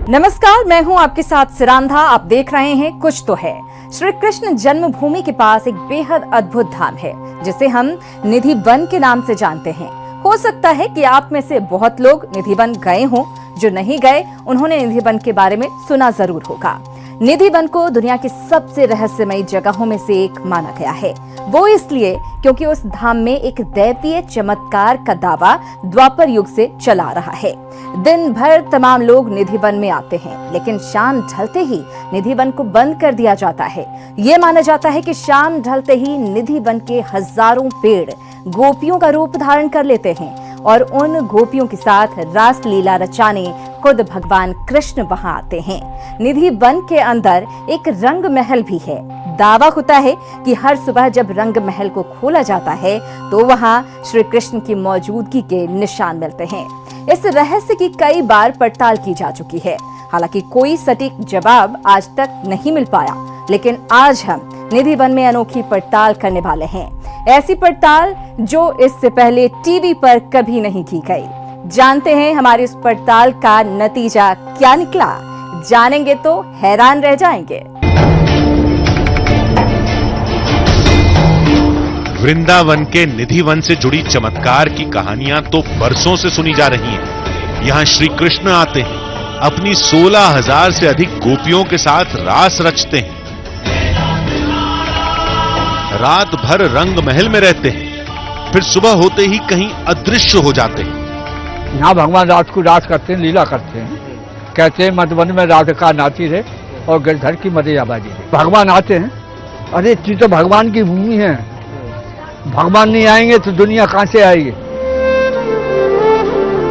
नमस्कार, मैं हूं आपके साथ सिरांधा। आप देख रहे हैं कुछ तो है। श्री कृष्ण जन्मभूमि के पास एक बेहद अद्भुत धाम है जिसे हम निधि वन के नाम से जानते हैं। हो सकता है कि आप में से बहुत लोग निधि वन गए हों। जो नहीं गए उन्होंने निधि वन के बारे में सुना जरूर होगा। निधि वन को दुनिया की सबसे रहस्यमयी जगहों में से एक माना गया है। वो इसलिए क्योंकि उस धाम में एक दैवीय चमत्कार का दावा द्वापर युग से चला रहा है। दिन भर तमाम लोग निधि वन में आते हैं, लेकिन शाम ढलते ही निधि वन को बंद कर दिया जाता है। ये माना जाता है कि शाम ढलते ही निधि वन के हजारों पेड़ गोपियों का रूप धारण कर लेते हैं और उन गोपियों के साथ रास लीला रचाने खुद भगवान कृष्ण वहां आते हैं। निधि वन के अंदर एक रंग महल भी है। दावा होता है कि हर सुबह जब रंग महल को खोला जाता है तो वहां श्री कृष्ण की मौजूदगी के निशान मिलते हैं। इस रहस्य की कई बार पड़ताल की जा चुकी है। हालांकि कोई सटीक जवाब आज तक नहीं मिल पाया, लेकिन आज हम निधि वन में अनोखी पड़ताल करने वाले हैं। ऐसी पड़ताल जो इससे पहले टीवी पर कभी नहीं की गई। जानते हैं हमारी इस पड़ताल का नतीजा क्या निकला। जानेंगे तो हैरान रह जाएंगे। वृंदावन के निधि वन से जुड़ी चमत्कार की कहानियां तो बरसों से सुनी जा रही हैं। यहां श्री कृष्ण आते हैं, अपनी 16,000 से अधिक गोपियों के साथ रास रचते हैं, रात भर रंग महल में रहते हैं, फिर सुबह होते ही कहीं अदृश्य हो जाते हैं। यहाँ भगवान रात को रास करते हैं, लीला करते हैं। कहते हैं मधुबन में राधिका नाची रहे और गिरधर की मदिरा बाजी रहे। भगवान आते हैं। अरे ये तो भगवान की भूमि है। भगवान नहीं आएंगे तो दुनिया कहां से आएगी।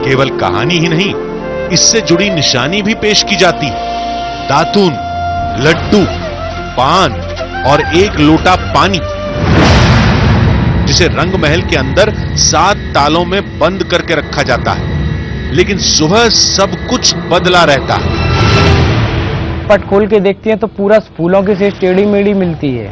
केवल कहानी ही नहीं, इससे जुड़ी निशानी भी पेश की जाती है। दातून, लड्डू, पान और एक लोटा पानी, जिसे रंग महल के अंदर 7 तालों में बंद करके रखा जाता है। लेकिन सुबह सब कुछ बदला रहता है। पट खोल के देखती हैं तो पूरा फूलों की से टेढ़ी मेढ़ी मिलती है।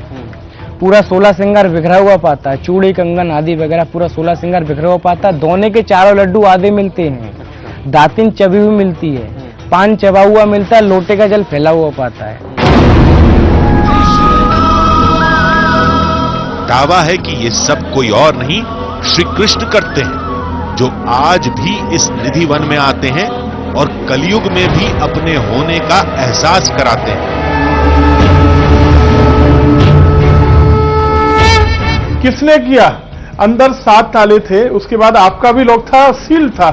पूरा 16 श्रृंगार बिखरा हुआ पाता है, चूड़ी कंगन आदि वगैरह पूरा 16 श्रृंगार बिखरा हुआ पाता है। दोने के चारों लड्डू आधे मिलते हैं। दातिन चबी हुई मिलती है, पान चबा हुआ मिलता है, लोटे का जल फैला हुआ पाता है। दावा है कि ये सब कोई और नहीं, श्री कृष्ण करते हैं, जो आज भी इस निधि वन में आते हैं और कलयुग में भी अपने होने का एहसास कराते हैं। किसने किया? अंदर 7 ताले थे, उसके बाद आपका भी लॉक था, सील था।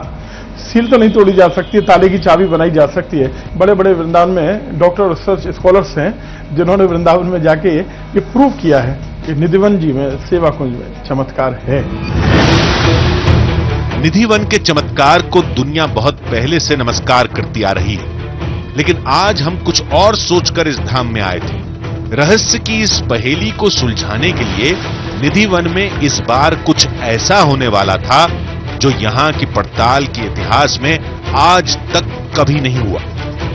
सील तो नहीं तोड़ी जा सकती, ताले की चाबी बनाई जा सकती है। बड़े बड़े वृंदावन में डॉक्टर रिसर्च स्कॉलर्स हैं जिन्होंने वृंदावन में जाके ये प्रूव किया है कि निधि वन जी में, सेवा कुंज में चमत्कार है। निधि वन के चमत्कार को दुनिया बहुत पहले से नमस्कार करती आ रही है, लेकिन आज हम कुछ और सोचकर इस धाम में आए थे। रहस्य की इस पहेली को सुलझाने के लिए निधि वन में इस बार कुछ ऐसा होने वाला था जो यहां की पड़ताल के इतिहास में आज तक कभी नहीं हुआ।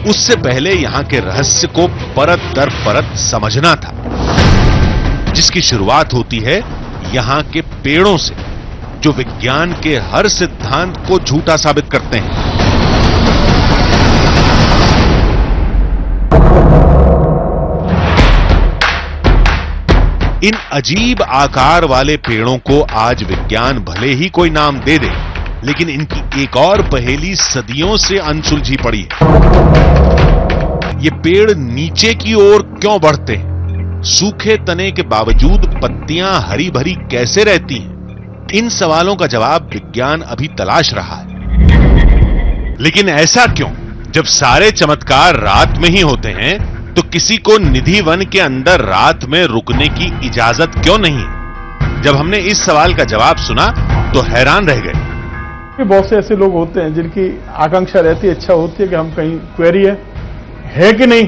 उससे पहले यहां के रहस्य को परत दर परत समझना था, जिसकी शुरुआत होती है यहां के पेड़ों से, जो विज्ञान के हर सिद्धांत को झूठा साबित करते हैं। इन अजीब आकार वाले पेड़ों को आज विज्ञान भले ही कोई नाम दे दे, लेकिन इनकी एक और पहेली सदियों से अनसुलझी पड़ी है। ये पेड़ नीचे की ओर क्यों बढ़ते हैं? सूखे तने के बावजूद पत्तियां हरी भरी कैसे रहती हैं? इन सवालों का जवाब विज्ञान अभी तलाश रहा है। लेकिन ऐसा क्यों? जब सारे चमत्कार रात में ही होते हैं तो किसी को निधि वन के अंदर रात में रुकने की इजाजत क्यों नहीं? जब हमने इस सवाल का जवाब सुना तो हैरान रह गए। बहुत से ऐसे लोग होते हैं जिनकी आकांक्षा रहती है, इच्छा होती है कि हम कहीं क्वेरी है कि नहीं,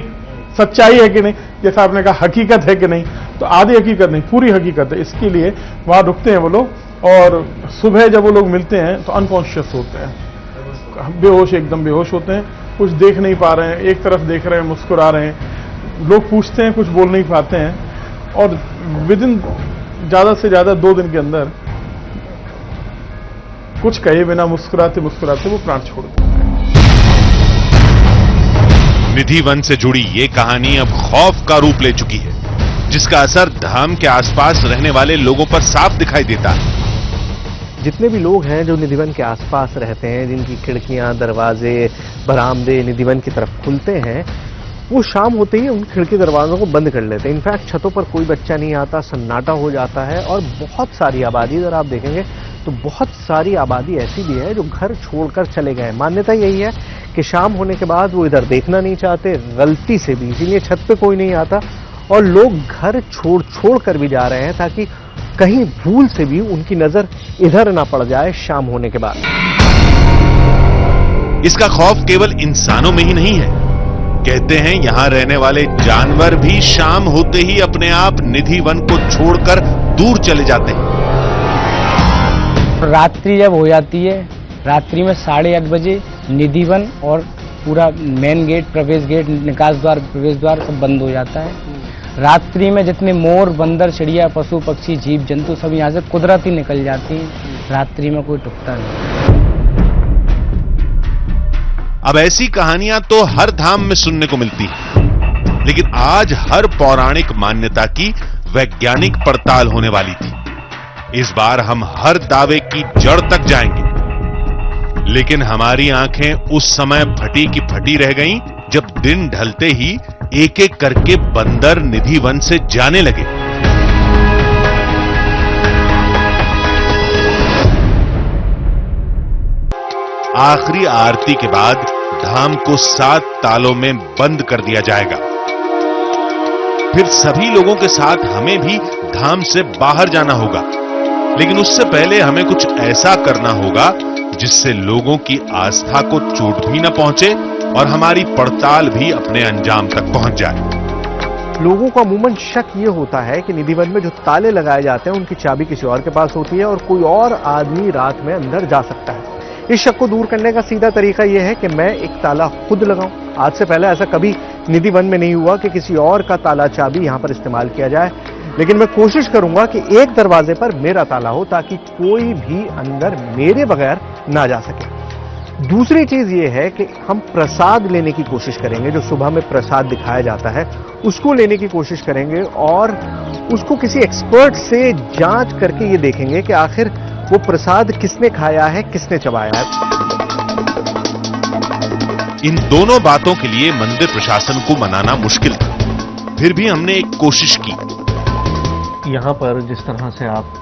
सच्चाई है कि नहीं, जैसा आपने कहा हकीकत है कि नहीं, तो आधी हकीकत नहीं, पूरी हकीकत है। इसके लिए वहां रुकते हैं वो लोग और सुबह जब वो लोग मिलते हैं तो अनकॉन्शियस होते हैं, बेहोश, एकदम बेहोश होते हैं, कुछ देख नहीं पा रहे हैं, एक तरफ देख रहे हैं, मुस्कुरा रहे हैं। लोग पूछते हैं, कुछ बोल नहीं पाते हैं और विदिन ज्यादा से ज्यादा 2 दिन के अंदर कुछ कहे बिना मुस्कुराते मुस्कुराते वो प्राण छोड़ देते हैं। निधि वन से जुड़ी ये कहानी अब खौफ का रूप ले चुकी है, जिसका असर धाम के आसपास रहने वाले लोगों पर साफ दिखाई देता है। जितने भी लोग हैं जो निधिवन के आसपास रहते हैं, जिनकी खिड़कियां, दरवाजे, बरामदे निधिवन की तरफ खुलते हैं, वो शाम होते ही उन खिड़की दरवाजों को बंद कर लेते हैं। इनफैक्ट छतों पर कोई बच्चा नहीं आता, सन्नाटा हो जाता है। और बहुत सारी आबादी, अगर आप देखेंगे तो बहुत सारी आबादी ऐसी भी है जो घर छोड़कर चले गए। मान्यता यही है कि शाम होने के बाद वो इधर देखना नहीं चाहते, गलती से भी, इसीलिए छत पे कोई नहीं आता और लोग घर छोड़ कर भी जा रहे हैं ताकि कहीं भूल से भी उनकी नजर इधर ना पड़ जाए शाम होने के बाद। इसका खौफ केवल इंसानों में ही नहीं है, कहते हैं यहां रहने वाले जानवर भी शाम होते ही अपने आप निधि वन को छोड़कर दूर चले जाते हैं। रात्रि जब हो जाती है, रात्रि में 8:30 बजे निधि वन और पूरा मेन गेट, प्रवेश गेट, निकास द्वार, प्रवेश द्वार सब बंद हो जाता है। रात्रि में जितने मोर, बंदर, चिड़िया, पशु पक्षी, जीव जंतु सब यहाँ से कुदरती निकल जाती हैं। रात्रि में कोई टुकता नहीं। अब ऐसी कहानियां तो हर धाम में सुनने को मिलती है, लेकिन आज हर पौराणिक मान्यता की वैज्ञानिक पड़ताल होने वाली थी। इस बार हम हर दावे की जड़ तक जाएंगे, लेकिन हमारी आंखें उस समय फटी की फटी रह गईं जब दिन ढलते ही एक एक करके बंदर निधि वन से जाने लगे। आखिरी आरती के बाद धाम को 7 तालों में बंद कर दिया जाएगा। फिर सभी लोगों के साथ हमें भी धाम से बाहर जाना होगा, लेकिन उससे पहले हमें कुछ ऐसा करना होगा जिससे लोगों की आस्था को चोट भी न पहुंचे और हमारी पड़ताल भी अपने अंजाम तक पहुंच जाए। लोगों को अमूमन शक ये होता है कि निधिवन में जो ताले लगाए जाते हैं उनकी चाबी किसी और के पास होती है और कोई और आदमी रात में अंदर जा सकता है। इस शक को दूर करने का सीधा तरीका यह है कि मैं एक ताला खुद लगाऊं। आज से पहले ऐसा कभी निधिवन में नहीं हुआ कि किसी और का ताला चाबी यहां पर इस्तेमाल किया जाए, लेकिन मैं कोशिश करूंगा कि एक दरवाजे पर मेरा ताला हो ताकि कोई भी अंदर मेरे बगैर ना जा सके। दूसरी चीज ये है कि हम प्रसाद लेने की कोशिश करेंगे। जो सुबह में प्रसाद दिखाया जाता है उसको लेने की कोशिश करेंगे और उसको किसी एक्सपर्ट से जांच करके ये देखेंगे कि आखिर वो प्रसाद किसने खाया है, किसने चबाया है। इन दोनों बातों के लिए मंदिर प्रशासन को मनाना मुश्किल था, फिर भी हमने एक कोशिश की। यहाँ पर जिस तरह से आप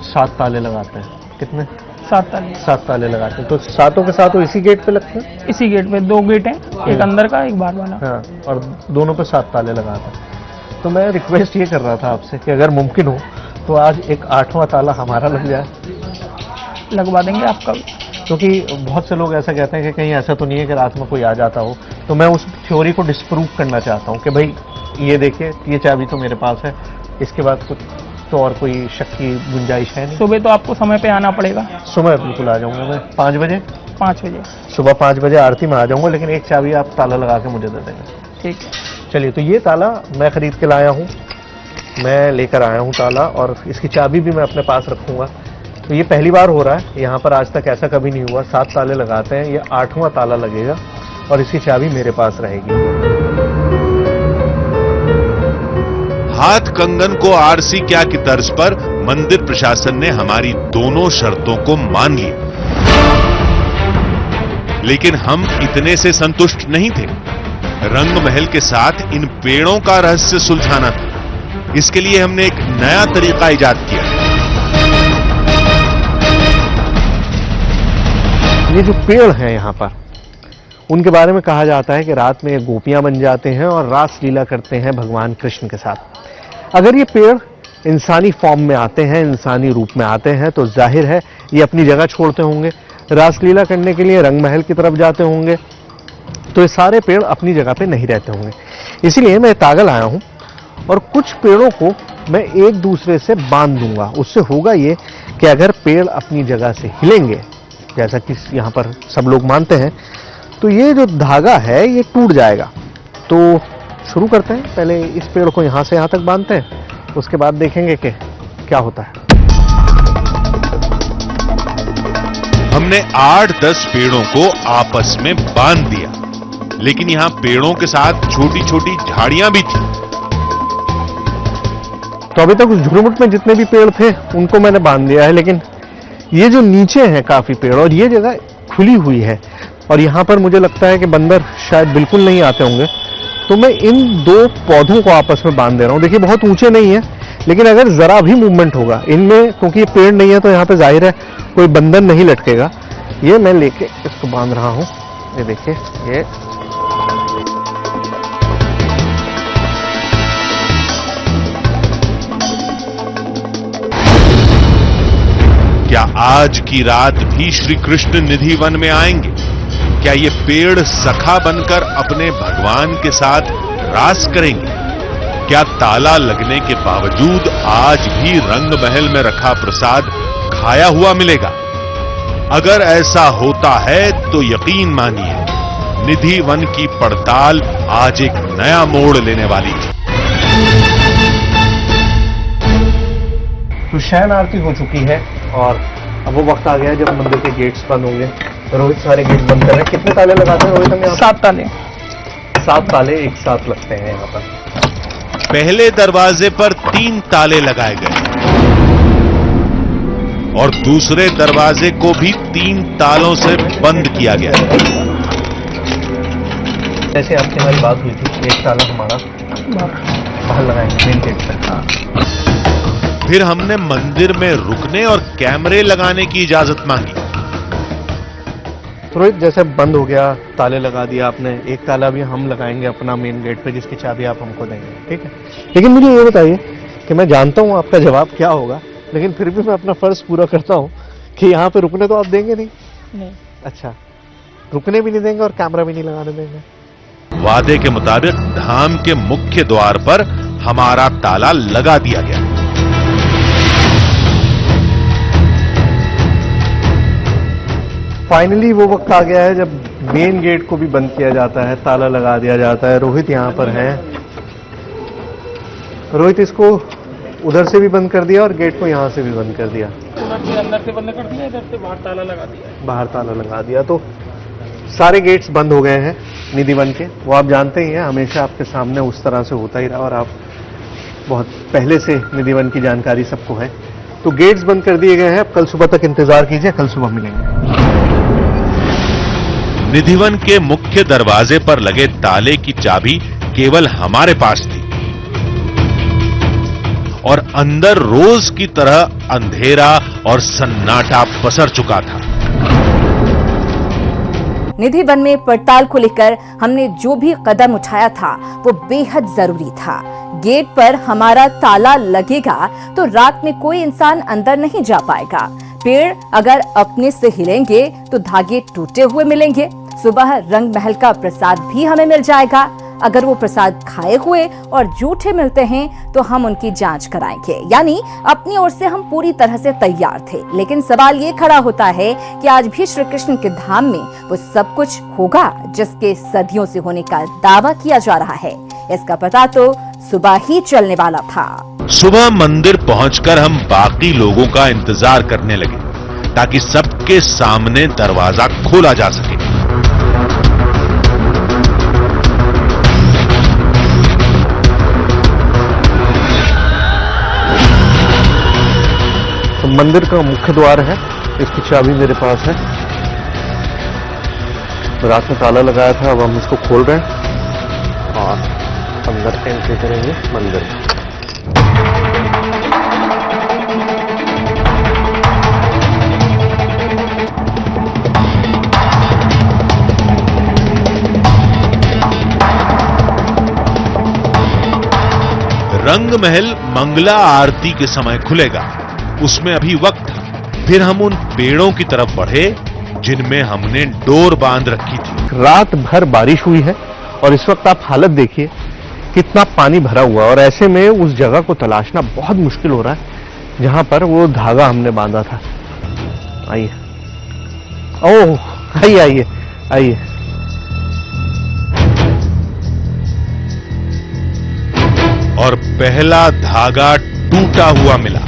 7 ताले लगाते हैं, कितने? 7 ताले लगाते हैं, तो सातों के साथ इसी गेट पे लगते हैं? इसी गेट पे 2 गेट हैं, एक अंदर का, एक बाहर वाला। हाँ, और दोनों पे 7 ताले लगाते हैं। तो मैं रिक्वेस्ट ये कर रहा था आपसे कि अगर मुमकिन हो तो आज एक 8वां ताला हमारा लग जाए। लगवा देंगे आपका, क्योंकि बहुत से लोग ऐसा कहते हैं कि कहीं ऐसा तो नहीं है कि रात में कोई आ जाता हो। तो मैं उस थ्योरी को डिस्प्रूव करना चाहता हूँ कि भाई ये देखिए, ये चाबी तो मेरे पास है, इसके बाद कुछ तो और कोई शक की गुंजाइश है नहीं। सुबह तो आपको समय पे आना पड़ेगा। सुबह बिल्कुल आ जाऊंगा मैं 5 बजे। 5 बजे सुबह 5 बजे आरती में आ जाऊंगा, लेकिन एक चाबी आप ताला लगा के मुझे दे देंगे। ठीक। चलिए, तो ये ताला मैं खरीद के लाया हूँ, मैं लेकर आया हूँ ताला, और इसकी चाबी भी मैं अपने पास रखूंगा। तो ये पहली बार हो रहा है, यहाँ पर आज तक ऐसा कभी नहीं हुआ। 7 ताले लगाते हैं, ये 8वां ताला लगेगा और इसकी चाबी मेरे पास रहेगी। हाथ कंगन को आरसी क्या की तर्ज पर मंदिर प्रशासन ने हमारी दोनों शर्तों को मान लिया, लेकिन हम इतने से संतुष्ट नहीं थे। रंग महल के साथ इन पेड़ों का रहस्य सुलझाना था। इसके लिए हमने एक नया तरीका इजाद किया। ये जो पेड़ हैं यहाँ पर, उनके बारे में कहा जाता है कि रात में ये गोपियां बन जाते हैं और रास लीला करते हैं भगवान कृष्ण के साथ। अगर ये पेड़ इंसानी फॉर्म में आते हैं, इंसानी रूप में आते हैं, तो जाहिर है ये अपनी जगह छोड़ते होंगे, रासलीला करने के लिए रंग महल की तरफ जाते होंगे। तो ये सारे पेड़ अपनी जगह पे नहीं रहते होंगे। इसीलिए मैं तागल आया हूं और कुछ पेड़ों को मैं एक दूसरे से बांध दूंगा। उससे होगा ये कि अगर पेड़ अपनी जगह से हिलेंगे, जैसा कि यहाँ पर सब लोग मानते हैं, तो ये जो धागा है ये टूट जाएगा। तो शुरू करते हैं, पहले इस पेड़ को यहाँ से यहाँ तक बांधते हैं, उसके बाद देखेंगे कि क्या होता है। हमने 8-10 पेड़ों को आपस में बांध दिया। लेकिन यहां पेड़ों के साथ छोटी छोटी झाड़ियां भी थी। तो अभी तक उस झुरमुट में जितने भी पेड़ थे उनको मैंने बांध दिया है, लेकिन ये जो नीचे हैं काफी पेड़ और ये जगह खुली हुई है और यहाँ पर मुझे लगता है कि बंदर शायद बिल्कुल नहीं आते होंगे, तो मैं इन दो पौधों को आपस में बांध दे रहा हूँ। देखिए बहुत ऊंचे नहीं है, लेकिन अगर जरा भी मूवमेंट होगा इनमें, क्योंकि ये पेड़ नहीं है तो यहाँ पे जाहिर है कोई बंधन नहीं लटकेगा। ये मैं लेके इसको बांध रहा हूँ। ये देखिए, ये क्या आज की रात भी श्री कृष्ण निधि वन में आएंगे? क्या ये पेड़ सखा बनकर अपने भगवान के साथ रास करेंगे? क्या ताला लगने के बावजूद आज भी रंग महल में रखा प्रसाद खाया हुआ मिलेगा? अगर ऐसा होता है तो यकीन मानिए, निधि वन की पड़ताल आज एक नया मोड़ लेने वाली है। तो शयन आरती हो चुकी है और अब वो वक्त आ गया है जब मंदिर के गेट्स बंद होंगे। रोहित सारे गेट बंद कर रहे हैं। कितने ताले लगाते हैं रोहित? हमें 7 ताले। 7 ताले एक साथ लगते हैं यहाँ पर। पहले दरवाजे पर 3 ताले लगाए गए और दूसरे दरवाजे को भी 3 तालों से बंद किया गया। जैसे आपकी हमारी बात हुई थी, एक ताला हमारा बाहर लगाएंगे मेन गेट पर। फिर हमने मंदिर में रुकने और कैमरे लगाने की इजाजत मांगी। रोहित जैसे बंद हो गया, ताले लगा दिया आपने, एक ताला भी हम लगाएंगे अपना मेन गेट पे, जिसकी चाबी आप हमको देंगे, ठीक है? लेकिन मुझे ये बताइए कि मैं जानता हूँ आपका जवाब क्या होगा, लेकिन फिर भी मैं अपना फर्ज पूरा करता हूँ कि यहाँ पे रुकने तो आप देंगे नहीं? नहीं। अच्छा, रुकने भी नहीं देंगे और कैमरा भी नहीं लगाने देंगे? वादे के मुताबिक धाम के मुख्य द्वार पर हमारा ताला लगा दिया गया। फाइनली वो वक्त आ गया है जब मेन गेट को भी बंद किया जाता है, ताला लगा दिया जाता है। रोहित यहाँ पर है। रोहित इसको उधर से भी बंद कर दिया और गेट को यहाँ से भी बंद कर दिया। अंदर से बंद कर दिया, इधर से बाहर ताला लगा दिया। बाहर ताला लगा दिया। तो सारे गेट्स बंद हो गए हैं निधि वन के। वो आप जानते ही हैं, हमेशा आपके सामने उस तरह से होता ही रहा और आप बहुत पहले से निधि वन की जानकारी सबको है। तो गेट्स बंद कर दिए गए हैं। अब कल सुबह तक इंतजार कीजिए, कल सुबह मिलेंगे। निधि वन के मुख्य दरवाजे पर लगे ताले की चाबी केवल हमारे पास थी और अंदर रोज की तरह अंधेरा और सन्नाटा पसर चुका था। निधि वन में पड़ताल को लेकर हमने जो भी कदम उठाया था वो बेहद जरूरी था। गेट पर हमारा ताला लगेगा तो रात में कोई इंसान अंदर नहीं जा पाएगा। पेड़ अगर अपने से हिलेंगे तो धागे टूटे हुए मिलेंगे। सुबह रंग महल का प्रसाद भी हमें मिल जाएगा। अगर वो प्रसाद खाए हुए और झूठे मिलते हैं तो हम उनकी जांच कराएंगे। यानी अपनी ओर से हम पूरी तरह से तैयार थे। लेकिन सवाल ये खड़ा होता है कि आज भी श्री कृष्ण के धाम में वो सब कुछ होगा जिसके सदियों से होने का दावा किया जा रहा है। इसका पता तो सुबह ही चलने वाला था। सुबह मंदिर पहुंचकर हम बाकी लोगों का इंतजार करने लगे ताकि सबके सामने दरवाजा खोला जा सके। तो मंदिर का मुख्य द्वार है, इसकी चाबी मेरे पास है। रात में ताला लगाया था, अब हम इसको खोल रहे हैं और अंदर एंट्री करेंगे मंदिर में। रंग महल मंगला आरती के समय खुलेगा, उसमें अभी वक्त था। फिर हम उन पेड़ों की तरफ बढ़े जिनमें हमने डोर बांध रखी थी। रात भर बारिश हुई है और इस वक्त आप हालत देखिए कितना पानी भरा हुआ, और ऐसे में उस जगह को तलाशना बहुत मुश्किल हो रहा है जहां पर वो धागा हमने बांधा था। आइए, ओह आइए आइए आइए। और पहला धागा टूटा हुआ मिला।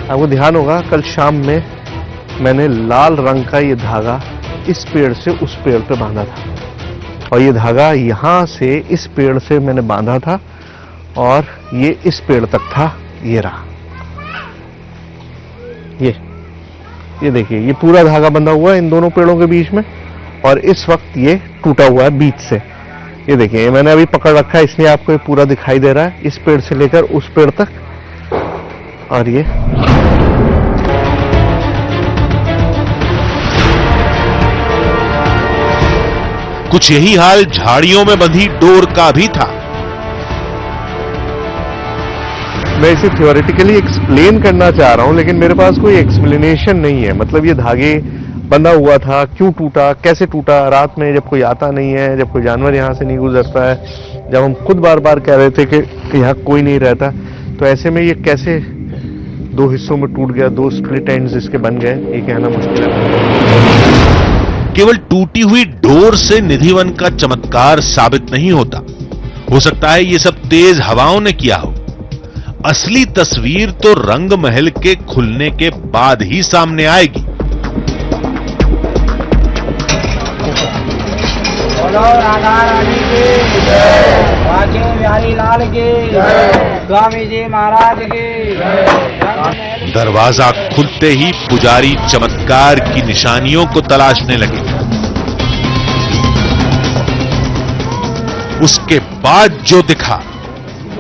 आपको ध्यान होगा कल शाम में मैंने लाल रंग का ये धागा इस पेड़ से उस पेड़ पे बांधा था, और ये धागा यहां से इस पेड़ से मैंने बांधा था और ये इस पेड़ तक था। ये रहा, ये देखिए, ये पूरा धागा बंधा हुआ है इन दोनों पेड़ों के बीच में, और इस वक्त ये टूटा हुआ है बीच से। ये देखिए, मैंने अभी पकड़ रखा है, इसलिए आपको ये पूरा दिखाई दे रहा है, इस पेड़ से लेकर उस पेड़ तक। और ये कुछ यही हाल झाड़ियों में बंधी डोर का भी था। मैं इसे थ्योरेटिकली एक्सप्लेन करना चाह रहा हूं, लेकिन मेरे पास कोई एक्सप्लेनेशन नहीं है। मतलब ये धागे बंधा हुआ था, क्यों टूटा, कैसे टूटा, रात में जब कोई आता नहीं है, जब कोई जानवर यहां से नहीं गुजरता है, जब हम खुद बार बार कह रहे थे कि यहां कोई नहीं रहता, तो ऐसे में ये कैसे दो हिस्सों में टूट गया, दो स्प्लिट एंड्स इसके बन गए, ये कहना मुश्किल है। केवल टूटी हुई डोर से निधिवन का चमत्कार साबित नहीं होता। हो सकता है ये सब तेज हवाओं ने किया हो। असली तस्वीर तो रंग महल के खुलने के बाद ही सामने आएगी। बोलो राधा रानी की जय, बाके बिहारी लाल की जय, स्वामी जी महाराज की जय। दरवाजा खुलते ही पुजारी चमत्कार की निशानियों को तलाशने लगे। उसके बाद जो दिखा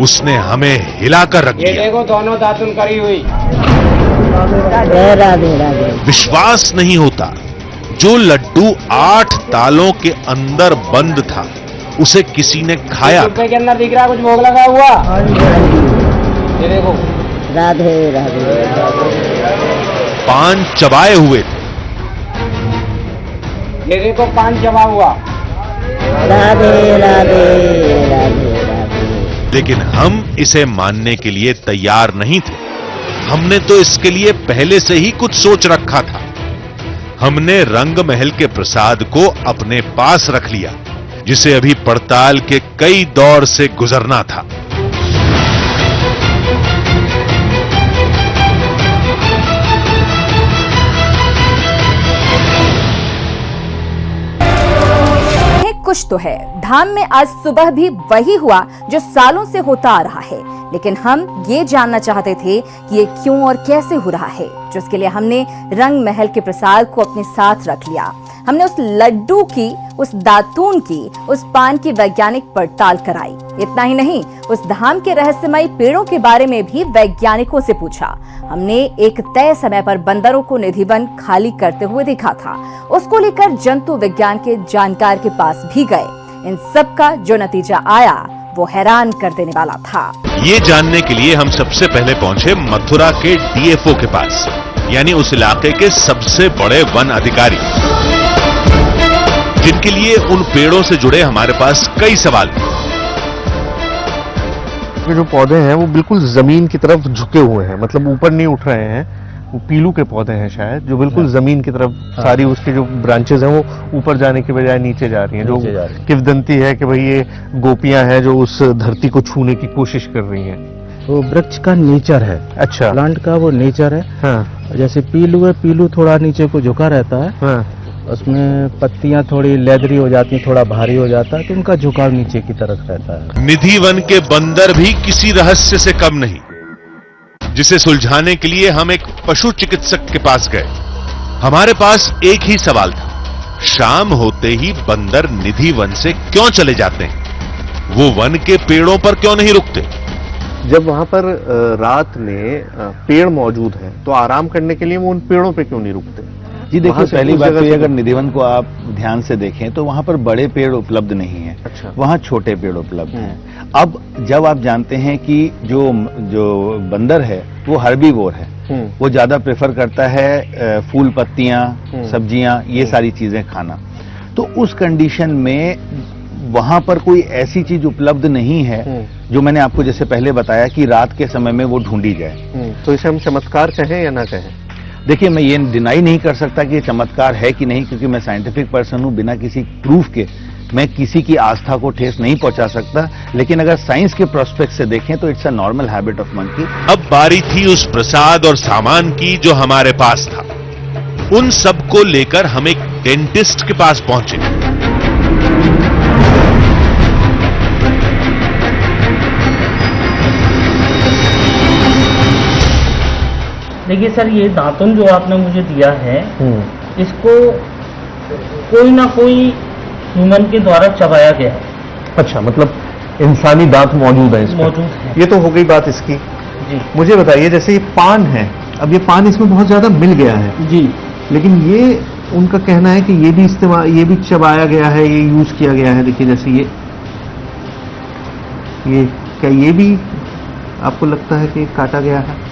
उसने हमें हिलाकर रख ये दिया। देखो दोनों दातुन करी हुई। विश्वास नहीं होता, जो लड्डू 8 तालों के अंदर बंद था उसे किसी ने खाया। डिब्बे के अंदर दिख रहा कुछ भोग लगा हुआ। ये देखो, राधे राधे। पान चबाए हुए थे। ये देखो पान चबा हुआ। राधे राधे राधे। लेकिन हम इसे मानने के लिए तैयार नहीं थे। हमने तो इसके लिए पहले से ही कुछ सोच रखा था। हमने रंग महल के प्रसाद को अपने पास रख लिया, जिसे अभी पड़ताल के कई दौर से गुजरना था। कुछ तो है, धाम में आज सुबह भी वही हुआ जो सालों से होता आ रहा है, लेकिन हम ये जानना चाहते थे कि ये क्यों और कैसे हो रहा है, जिसके लिए हमने रंग महल के प्रसाद को अपने साथ रख लिया। हमने उस लड्डू की, उस दातून की, उस पान की वैज्ञानिक पड़ताल कराई। इतना ही नहीं, उस धाम के रहस्यमयी पेड़ों के बारे में भी वैज्ञानिकों से पूछा। हमने एक तय समय पर बंदरों को निधिवन खाली करते हुए देखा था। उसको लेकर जंतु विज्ञान के जानकार के पास भी गए। इन सब का जो नतीजा आया वो हैरान कर देने वाला था। ये जानने के लिए हम सबसे पहले पहुंचे मथुरा के डीएफओ के पास, यानी उस इलाके के सबसे बड़े वन अधिकारी, जिनके लिए उन पेड़ों से जुड़े हमारे पास कई सवाल थे। जो पौधे हैं वो बिल्कुल जमीन की तरफ झुके हुए हैं, मतलब ऊपर नहीं उठ रहे हैं। वो पीलू के पौधे हैं शायद, जो बिल्कुल जमीन की तरफ सारी उसके जो ब्रांचेस हैं वो ऊपर जाने के बजाय नीचे जा रही हैं, जो किंवदंती है कि भाई ये गोपियां हैं जो उस धरती को छूने की कोशिश कर रही हैं। वो वृक्ष का नेचर है। अच्छा, प्लांट का वो नेचर है। हाँ। जैसे पीलू है, पीलू थोड़ा नीचे को झुका रहता है। हाँ। उसमें पत्तियां थोड़ी लेदरी हो जाती हैं, थोड़ा भारी हो जाता है, तो उनका झुकाव नीचे की तरफ रहता है। निधिवन के बंदर भी किसी रहस्य से कम नहीं, जिसे सुलझाने के लिए हम एक पशु चिकित्सक के पास गए। हमारे पास एक ही सवाल था, शाम होते ही बंदर निधिवन से क्यों चले जाते हैं? वो वन के पेड़ों पर क्यों नहीं रुकते? जब वहां पर रात में पेड़ मौजूद हैं तो आराम करने के लिए वो उन पेड़ों पे क्यों नहीं रुकते? जी देखिए, पहली बात तो ये, अगर निधिवन को आप ध्यान से देखें तो वहां पर बड़े पेड़ उपलब्ध नहीं है। अच्छा। वहां छोटे पेड़ उपलब्ध हैं। अब जब आप जानते हैं कि जो बंदर है वो हर्बीवोर है, वो ज्यादा प्रेफर करता है फूल पत्तियां, सब्जियां, ये सारी चीजें खाना, तो उस कंडीशन में वहां पर कोई ऐसी चीज उपलब्ध नहीं है जो मैंने आपको जैसे पहले बताया कि रात के समय में वो ढूंढी जाए। तो इसे हम चमत्कार कहें या ना कहें? देखिए, मैं ये डिनाई नहीं कर सकता कि ये चमत्कार है कि नहीं, क्योंकि मैं साइंटिफिक पर्सन हूं। बिना किसी प्रूफ के मैं किसी की आस्था को ठेस नहीं पहुंचा सकता, लेकिन अगर साइंस के प्रोस्पेक्ट से देखें तो it's a normal habit of monkey. अब बारी थी उस प्रसाद और सामान की जो हमारे पास था। उन सबको लेकर हम एक डेंटिस्ट के पास पहुंचे। देखिए सर, ये दातुन जो आपने मुझे दिया है, इसको कोई ना कोई ह्यूमन के द्वारा चबाया गया है। अच्छा, मतलब इंसानी दांत मौजूद है इसमें? मौजूद है। ये तो हो गई बात इसकी। जी मुझे बताइए, जैसे ये पान है, अब ये पान इसमें बहुत ज्यादा मिल गया है जी, लेकिन ये उनका कहना है कि ये भी इस्तेमाल, ये भी चबाया गया है, ये यूज किया गया है। देखिए जैसे ये क्या ये भी आपको लगता है कि काटा गया है?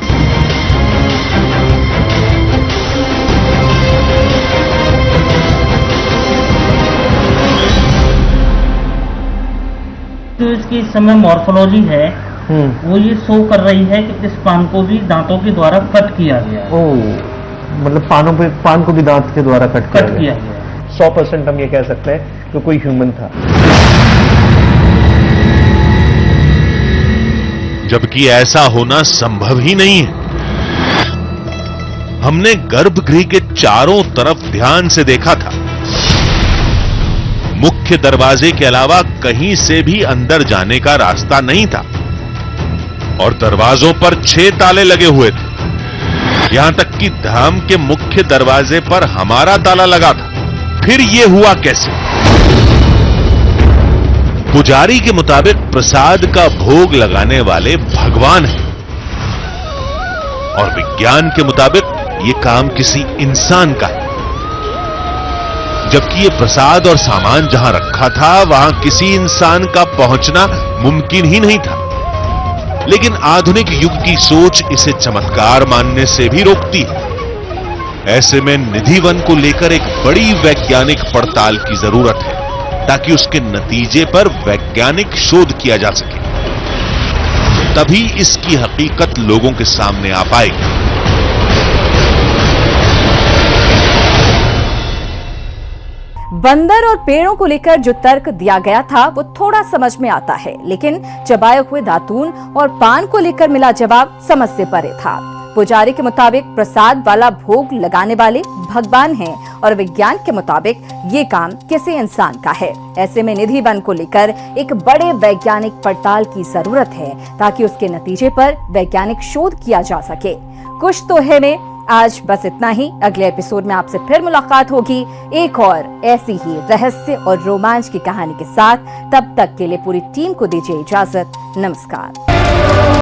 जो इसकी इस समय मॉर्फोलॉजी है वो ये शो कर रही है कि इस पान को भी दांतों के द्वारा कट किया गया है। मतलब पान को भी दांत के द्वारा कट किया गया है। 100% हम ये कह सकते हैं कि कोई ह्यूमन था। जबकि ऐसा होना संभव ही नहीं है। हमने गर्भगृह के चारों तरफ ध्यान से देखा था। मुख्य दरवाजे के अलावा कहीं से भी अंदर जाने का रास्ता नहीं था और दरवाजों पर 6 ताले लगे हुए थे। यहां तक कि धाम के मुख्य दरवाजे पर हमारा ताला लगा था। फिर यह हुआ कैसे? पुजारी के मुताबिक प्रसाद का भोग लगाने वाले भगवान हैं और विज्ञान के मुताबिक यह काम किसी इंसान का है। जबकि ये प्रसाद और सामान जहां रखा था वहां किसी इंसान का पहुंचना मुमकिन ही नहीं था। लेकिन आधुनिक युग की सोच इसे चमत्कार मानने से भी रोकती है। ऐसे में निधि वन को लेकर एक बड़ी वैज्ञानिक पड़ताल की जरूरत है ताकि उसके नतीजे पर वैज्ञानिक शोध किया जा सके। तभी इसकी हकीकत लोगों के सामने आ पाएगी। बंदर और पेड़ों को लेकर जो तर्क दिया गया था वो थोड़ा समझ में आता है, लेकिन चबाए हुए दातून और पान को लेकर मिला जवाब समझ से परे था। पुजारी के मुताबिक प्रसाद वाला भोग लगाने वाले भगवान हैं और विज्ञान के मुताबिक ये काम किसी इंसान का है। ऐसे में निधि वन को लेकर एक बड़े वैज्ञानिक पड़ताल की जरूरत है ताकि उसके नतीजे पर वैज्ञानिक शोध किया जा सके। कुछ तो है में आज बस इतना ही। अगले एपिसोड में आपसे फिर मुलाकात होगी एक और ऐसी ही रहस्य और रोमांच की कहानी के साथ। तब तक के लिए पूरी टीम को दीजिए इजाजत। नमस्कार।